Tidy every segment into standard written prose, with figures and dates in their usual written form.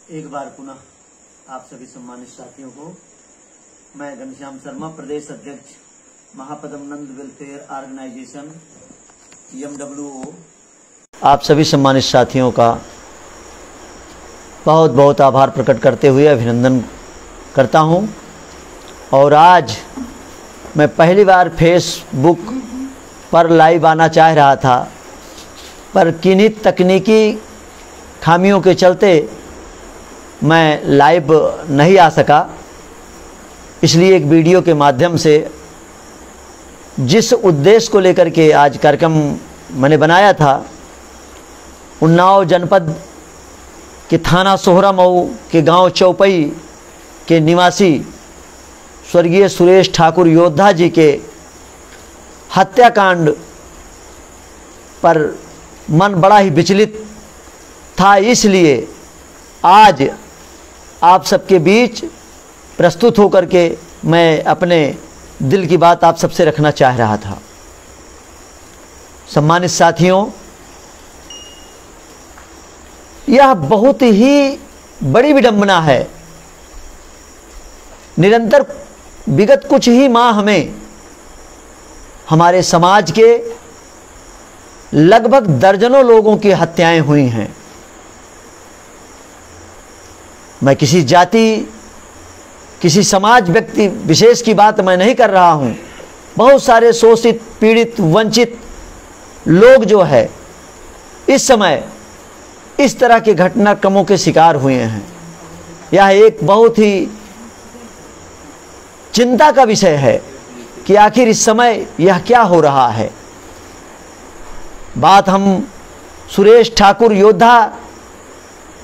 एक बार पुनः आप सभी सम्मानित साथियों को मैं घनश्याम शर्मा, प्रदेश अध्यक्ष महापदम नंद वेलफेयर ऑर्गेनाइजेशन MWO, आप सभी सम्मानित साथियों का बहुत बहुत आभार प्रकट करते हुए अभिनंदन करता हूं। और आज मैं पहली बार फेसबुक पर लाइव आना चाह रहा था, पर किन्हीं तकनीकी खामियों के चलते मैं लाइव नहीं आ सका। इसलिए एक वीडियो के माध्यम से जिस उद्देश्य को लेकर के आज कार्यक्रम मैंने बनाया था, उन्नाव जनपद के थाना सोहरा मऊ के गांव चौपई के निवासी स्वर्गीय सुरेश ठाकुर योद्धा जी के हत्याकांड पर मन बड़ा ही विचलित था। इसलिए आज आप सबके बीच प्रस्तुत होकर के मैं अपने दिल की बात आप सबसे रखना चाह रहा था। सम्मानित साथियों, यह बहुत ही बड़ी विडंबना है। निरंतर विगत कुछ ही माह में हमारे समाज के लगभग दर्जनों लोगों की हत्याएं हुई हैं। मैं किसी जाति, किसी समाज व्यक्ति विशेष की बात मैं नहीं कर रहा हूं। बहुत सारे शोषित, पीड़ित, वंचित लोग जो है इस समय इस तरह के घटनाक्रमों के शिकार हुए हैं। यह एक बहुत ही चिंता का विषय है कि आखिर इस समय यह क्या हो रहा है। बात हम सुरेश ठाकुर योद्धा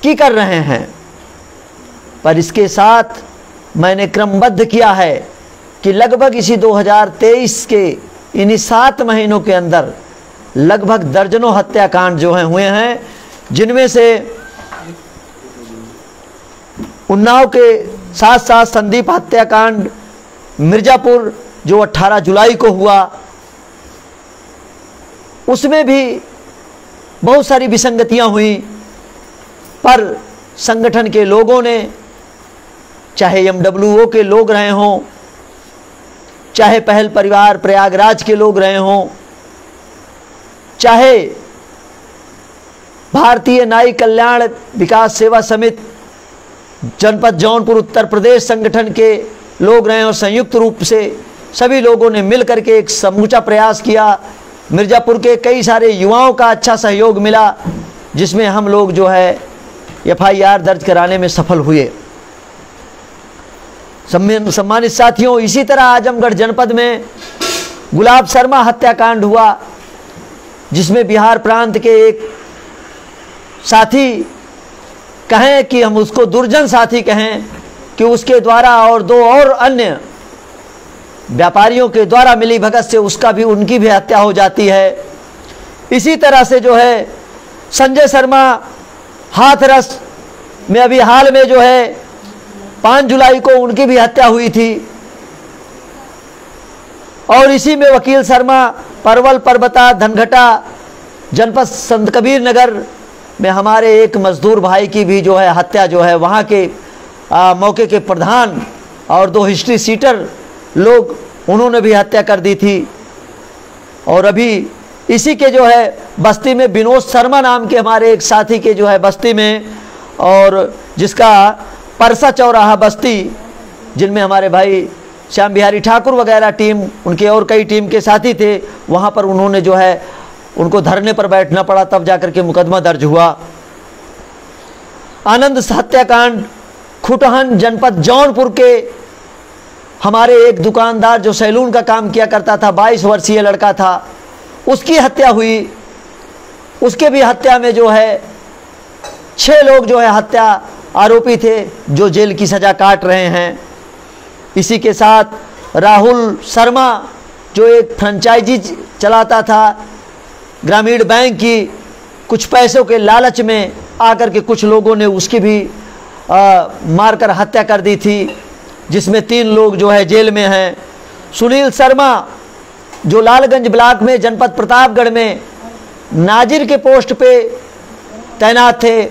की कर रहे हैं, पर इसके साथ मैंने क्रमबद्ध किया है कि लगभग इसी 2023 के इन्हीं 7 महीनों के अंदर लगभग दर्जनों हत्याकांड जो हैं हुए हैं, जिनमें से उन्नाव के साथ साथ संदीप हत्याकांड मिर्जापुर जो 18 जुलाई को हुआ, उसमें भी बहुत सारी विसंगतियां हुई। पर संगठन के लोगों ने, चाहे MWO के लोग रहे हों, चाहे पहल परिवार प्रयागराज के लोग रहे हों, चाहे भारतीय नाई कल्याण विकास सेवा समिति जनपद जौनपुर उत्तर प्रदेश संगठन के लोग रहे हों, संयुक्त रूप से सभी लोगों ने मिलकर के एक समूचा प्रयास किया। मिर्जापुर के कई सारे युवाओं का अच्छा सहयोग मिला, जिसमें हम लोग जो है FIR दर्ज कराने में सफल हुए। सम्मानित साथियों, इसी तरह आजमगढ़ जनपद में गुलाब शर्मा हत्याकांड हुआ, जिसमें बिहार प्रांत के एक साथी, कहें कि हम उसको दुर्जन साथी कहें, कि उसके द्वारा और 2 और अन्य व्यापारियों के द्वारा मिली भगत से उनकी भी हत्या हो जाती है। इसी तरह से जो है संजय शर्मा हाथरस में अभी हाल में जो है 5 जुलाई को उनकी भी हत्या हुई थी। और इसी में वकील शर्मा परवल परबता धनघटा जनपद संत कबीर नगर में हमारे एक मजदूर भाई की भी जो है हत्या जो है वहाँ के मौके के प्रधान और 2 हिस्ट्री सीटर लोग, उन्होंने भी हत्या कर दी थी। और अभी इसी के जो है बस्ती में विनोद शर्मा नाम के हमारे एक साथी के जो है बस्ती में, और जिसका परसा चौराहा बस्ती, जिनमें हमारे भाई श्याम बिहारी ठाकुर वगैरह टीम, उनके और कई टीम के साथी थे, वहाँ पर उन्होंने जो है उनको धरने पर बैठना पड़ा, तब जाकर के मुकदमा दर्ज हुआ। आनंद हत्याकांड खुटहन जनपद जौनपुर के हमारे एक दुकानदार जो सैलून का काम किया करता था, 22 वर्षीय लड़का था, उसकी हत्या हुई। उसके भी हत्या में जो है 6 लोग जो है हत्या आरोपी थे, जो जेल की सज़ा काट रहे हैं। इसी के साथ राहुल शर्मा जो एक फ्रेंचाइजी चलाता था ग्रामीण बैंक की, कुछ पैसों के लालच में आकर के कुछ लोगों ने उसकी भी मारकर हत्या कर दी थी, जिसमें 3 लोग जो है जेल में हैं। सुनील शर्मा जो लालगंज ब्लॉक में जनपद प्रतापगढ़ में नाजिर के पोस्ट पे तैनात थे,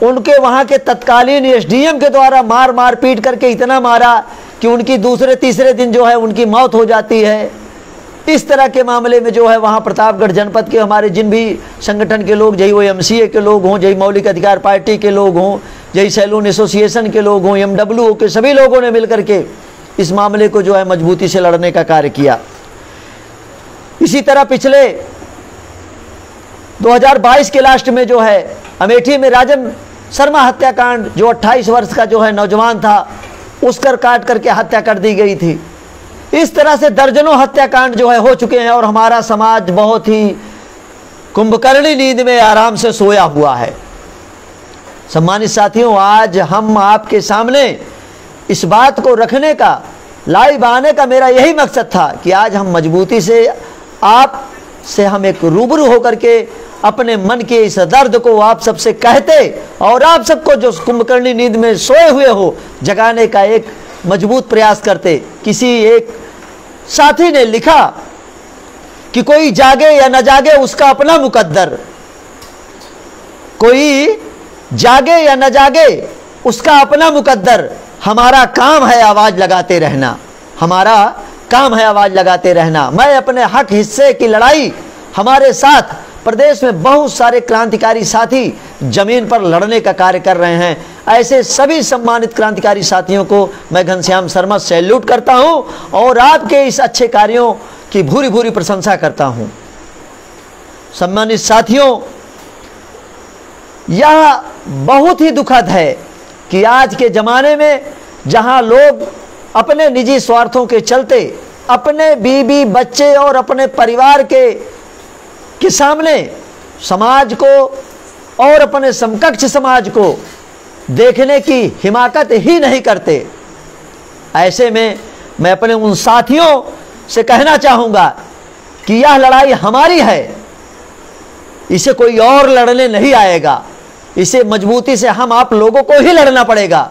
उनके वहाँ के तत्कालीन एसडीएम के द्वारा मार पीट करके इतना मारा कि उनकी दूसरे तीसरे दिन जो है उनकी मौत हो जाती है। इस तरह के मामले में जो है वहाँ प्रतापगढ़ जनपद के हमारे जिन भी संगठन के लोग, जही वो एमसीए के लोग हों, जही मौलिक अधिकार पार्टी के लोग हों, जही सैलून एसोसिएशन के लोग हों, एमडब्ल्यू के सभी लोगों ने मिलकर के इस मामले को जो है मजबूती से लड़ने का कार्य किया। इसी तरह पिछले 2022 के लास्ट में जो है अमेठी में राजन शर्मा हत्याकांड, जो 28 वर्ष का जो है नौजवान था, उसकर काट करके हत्या कर दी गई थी। इस तरह से दर्जनों हत्याकांड जो है हो चुके हैं और हमारा समाज बहुत ही कुंभकर्णी नींद में आराम से सोया हुआ है। सम्मानित साथियों, आज हम आपके सामने इस बात को रखने का, लाइव आने का मेरा यही मकसद था कि आज हम मजबूती से आप से हम एक रूबरू होकर के अपने मन के इस दर्द को आप सबसे कहते और आप सबको जो कुंभकर्णी नींद में सोए हुए हो जगाने का एक मजबूत प्रयास करते। किसी एक साथी ने लिखा कि कोई जागे या न जागे उसका अपना मुकद्दर, कोई जागे या न जागे उसका अपना मुकद्दर, हमारा काम है आवाज लगाते रहना, हमारा काम है आवाज लगाते रहना। मैं अपने हक हिस्से की लड़ाई, हमारे साथ प्रदेश में बहुत सारे क्रांतिकारी साथी जमीन पर लड़ने का कार्य कर रहे हैं। ऐसे सभी सम्मानित क्रांतिकारी साथियों को मैं घनश्याम शर्मा सैल्यूट करता हूं और आपके इस अच्छे कार्यों की भूरी भूरी प्रशंसा करता हूं। सम्मानित साथियों, यह बहुत ही दुखद है कि आज के जमाने में जहां लोग अपने निजी स्वार्थों के चलते अपने बीवी बच्चे और अपने परिवार के सामने समाज को और अपने समकक्ष समाज को देखने की हिमाकत ही नहीं करते। ऐसे में मैं अपने उन साथियों से कहना चाहूँगा कि यह लड़ाई हमारी है, इसे कोई और लड़ने नहीं आएगा, इसे मजबूती से हम आप लोगों को ही लड़ना पड़ेगा।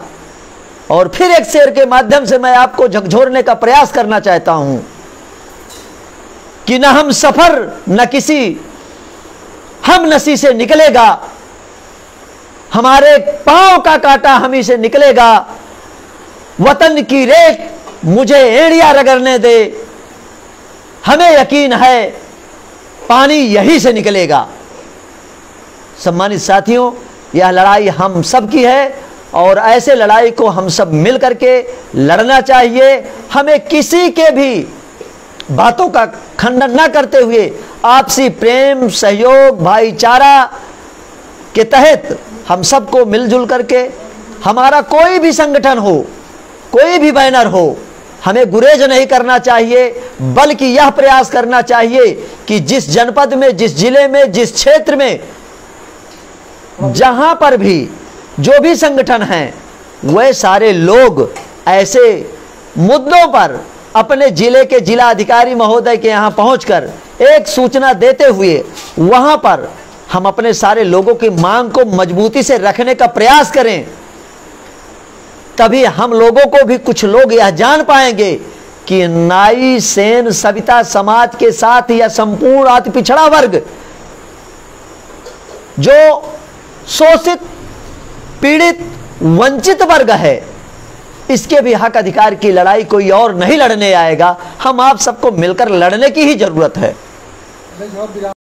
और फिर एक शेर के माध्यम से मैं आपको झकझोरने का प्रयास करना चाहता हूं कि न हम सफर न किसी हम नसी से निकलेगा, हमारे पांव का कांटा हम ही से निकलेगा, वतन की रेत मुझे एड़िया रगड़ने दे, हमें यकीन है पानी यहीं से निकलेगा। सम्मानित साथियों, यह लड़ाई हम सब की है और ऐसे लड़ाई को हम सब मिल करके लड़ना चाहिए। हमें किसी के भी बातों का खंडन न करते हुए आपसी प्रेम, सहयोग, भाईचारा के तहत हम सबको मिलजुल करके, हमारा कोई भी संगठन हो, कोई भी बैनर हो, हमें गुरेज नहीं करना चाहिए, बल्कि यह प्रयास करना चाहिए कि जिस जनपद में, जिस जिले में, जिस क्षेत्र में, जहां पर भी जो भी संगठन हैं, वे सारे लोग ऐसे मुद्दों पर अपने जिले के जिला अधिकारी महोदय के यहाँ पहुंचकर एक सूचना देते हुए वहां पर हम अपने सारे लोगों की मांग को मजबूती से रखने का प्रयास करें। तभी हम लोगों को भी कुछ लोग यह जान पाएंगे कि नाई, सेन, सविता समाज के साथ या संपूर्ण अति पिछड़ा वर्ग जो शोषित, पीड़ित, वंचित वर्ग है, इसके भी हक अधिकार की लड़ाई कोई और नहीं लड़ने आएगा। हम आप सबको मिलकर लड़ने की ही जरूरत है।